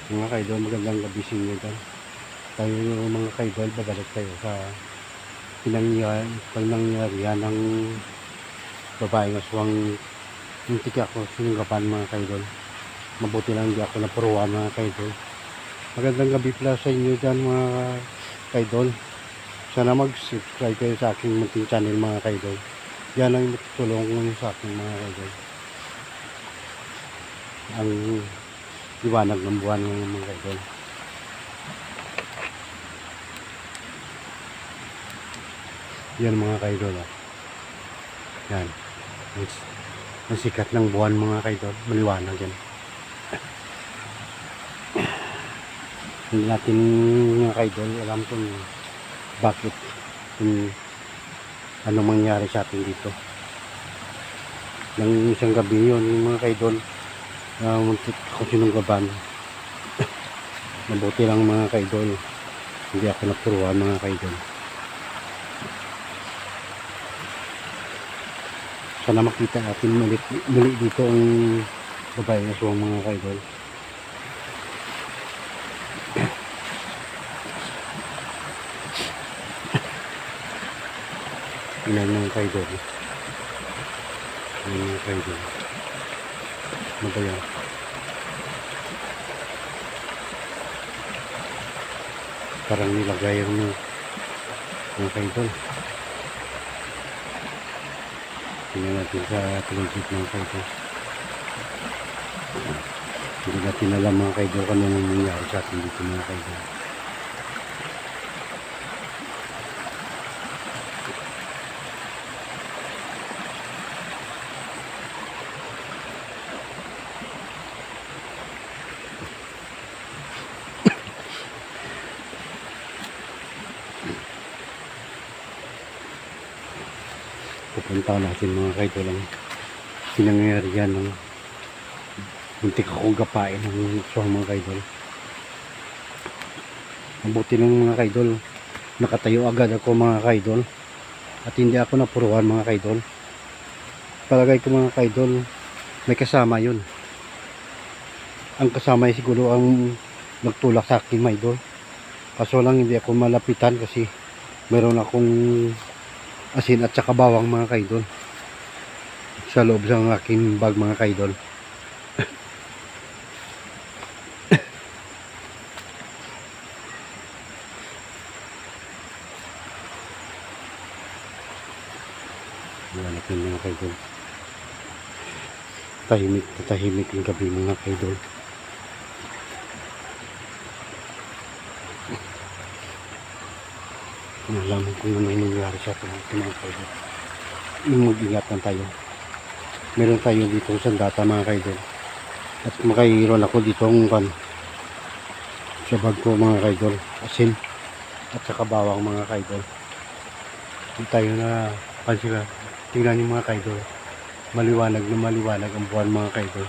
Mga kaidol, magandang gabi sa inyo dyan. Tayo mga kaidol, babalik tayo sa pinangyarihan ng babaeng aswang muntik ako sinunggapan mga kaidol. Mabuti lang hindi ako napuruan mga kaidol. Magandang gabi pala sa inyo dyan mga kaidol. Sana mag-subscribe kayo sa aking munting channel mga kaidol. Yan ang matutulong sa akin mga kaidol. Ang liwanag ng buwan ng mga kaidol. Yan mga kaidol. Yan. Ang sikat ng buwan mga kaidol. Maliwanag yan. Hindi natin mga kaidol alam kung bakit kung ano mangyari sa atin dito. Nang isang gabi yun mga kaidol, muntik ako sinunggaban. Mabuti lang mga kaidol, hindi ako napuruan mga kaidol. Sana makita natin muli dito ang babae na aswang mga kaidol. Ilan mga kaidol. Ilan mga kaidol. Ano ba yan? Parang nilagay yung mga kaidol. Tingnan natin sa paligid mga kaidol. Hindi natin alam mga kaidol kung ano nangyayari sa atin dito mga kaidol. Pupunta natin mga kaidol ang pinangyarihan ng muntik akong gapain ng aswang mga kaidol. Mabuti ng mga kaidol, nakatayo agad ako mga kaidol at hindi ako napuruan mga kaidol. Palagay ko mga kaidol, may kasama yun. Ang kasama ay siguro ang nagtulak sa akin mga idol. Kaso lang hindi ako malapitan kasi meron akong asin at saka bawang mga kaidol sa loob ng aking bag mga kaidol. Wala natin mga kaidol. Tahimik ang gabi mga kaidol. Alam kung ano nangyayari sa atin mga kaidol. Mag-ingat lang tayo. Meron tayo dito sa data mga kaidol. At makairon ako dito ang sa bag ko mga kaidol. Asin at saka bawang mga kaidol. Hindi tayo na pansila. Tingnan niyo mga kaidol. Maliwanag na maliwanag ang buwan mga kaidol.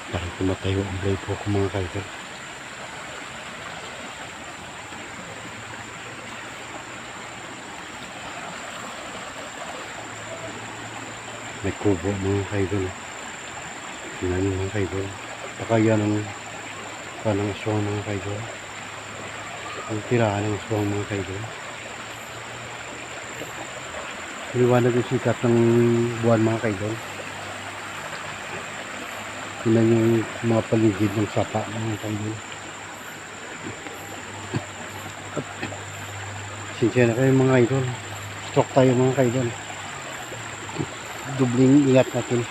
Dahil tumatayo ang blade po ko mga kaidol. May kubo mga kaidol. Tingnan niyo mga kaidol. Baka yan ang kanang aswang mga kaidol. Ang tirahan ng aswang mga kaidol. Liwanag yung sikat ng buwan mga kaidol. Tingnan yung mga paligid ng sapa mga kaidol. Sinsya na kayo mga idol. Stroke tayo mga kaidol. Dubling ingat natin.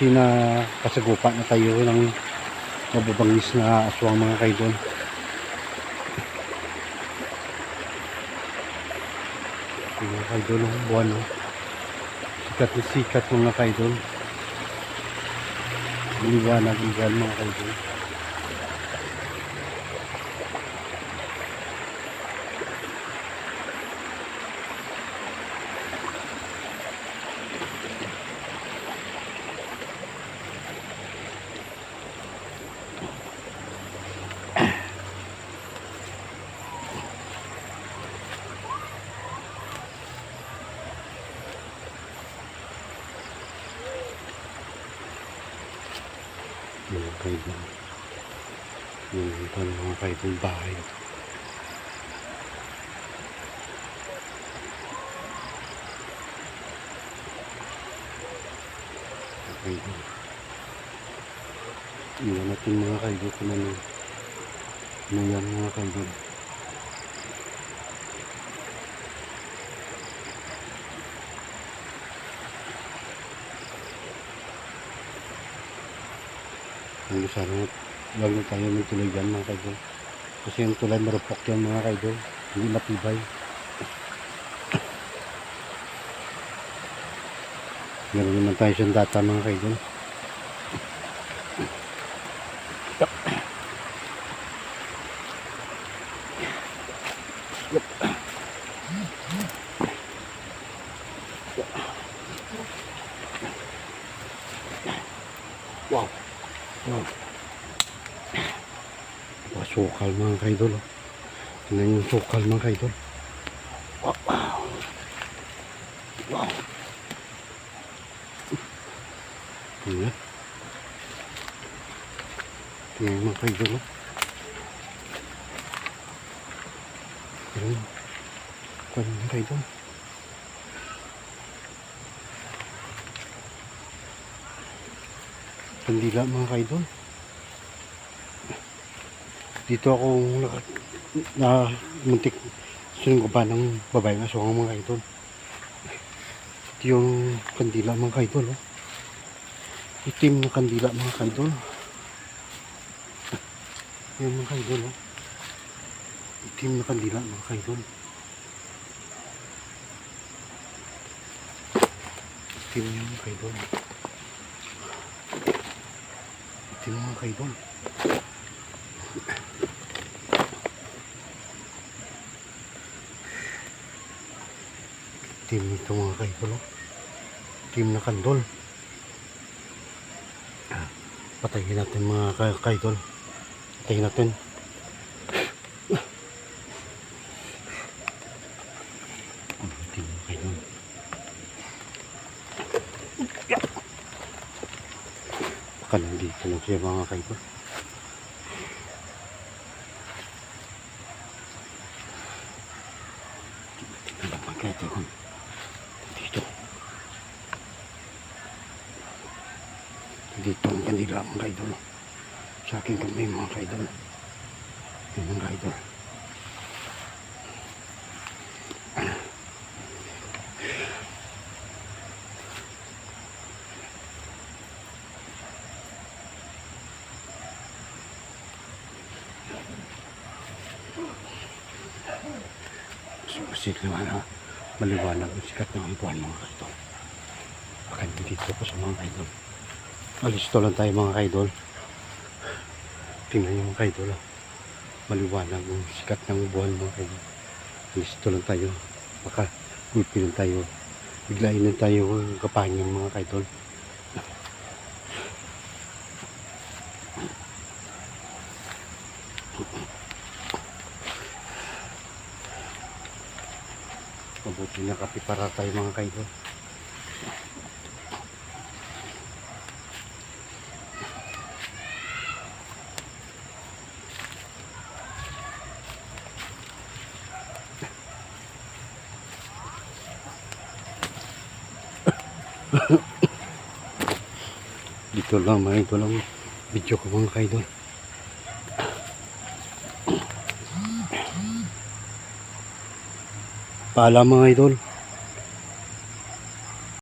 Sina kasagupa na tayo ng mababangis na aswang mga kaidol. Mga kaidol ang buwan. Sikat na sikat mga kaidol. Liwanag iwan mga kaidol. Yung ito mga kaidol bahay. Kaidol. Iwan natin mga kaidol kung ano yan mga kaidol. Hindi sana wag na tayo may tulay dyan mga kaidol. Kasi yung tulay marupok yan mga kaidol. Hindi matibay. Meron naman tayo siyang data mga kaidol. Wow. Wow. Sukal mga kaidol. Tingnan yung sukal mga kaidol. Wow. Wow. Tingnan. Tingnan mga kaidol. Tingnan. Kuwan mga kaidol. Kandila mga kaidol. Dito ako na muntik sunod ko pa ng babae na sungang mga kaidol. Ito yung kandila mga kaidol. Oh. Itim na kandila mga kaidol. Yan mga kaidol. Oh. Itim na kandila mga kaidol. Itim yan mga kaidol. Itim mga kaidol. Itim ito mga kaidol. Itim na kandol. Patayin natin mga kaidol. Patayin natin. Itim mga kaidol. Baka nandito lang siya mga kaidol. Tingnan lang mga kaidol. Dito ang kanila mga kaidol. Sa akin kami mga kaidol. Yung mga kaidol. Susit naman na maliwanag ang sikat ng buwan mga kaidol. Baka dito po sa mga kaidol. Alisto lang tayo mga kaidol. Tingnan nyo mga kaidol. Maliwanag ang sikat ng buwan mga kaidol. Alisto lang tayo. Baka gulpi lang tayo. Biglain lang tayo kapanyan mga kaidol. Mabuti na kape para tayo mga kaidol. Dito lang mga idol ang video ko mga kaidol. Paalam mga idol.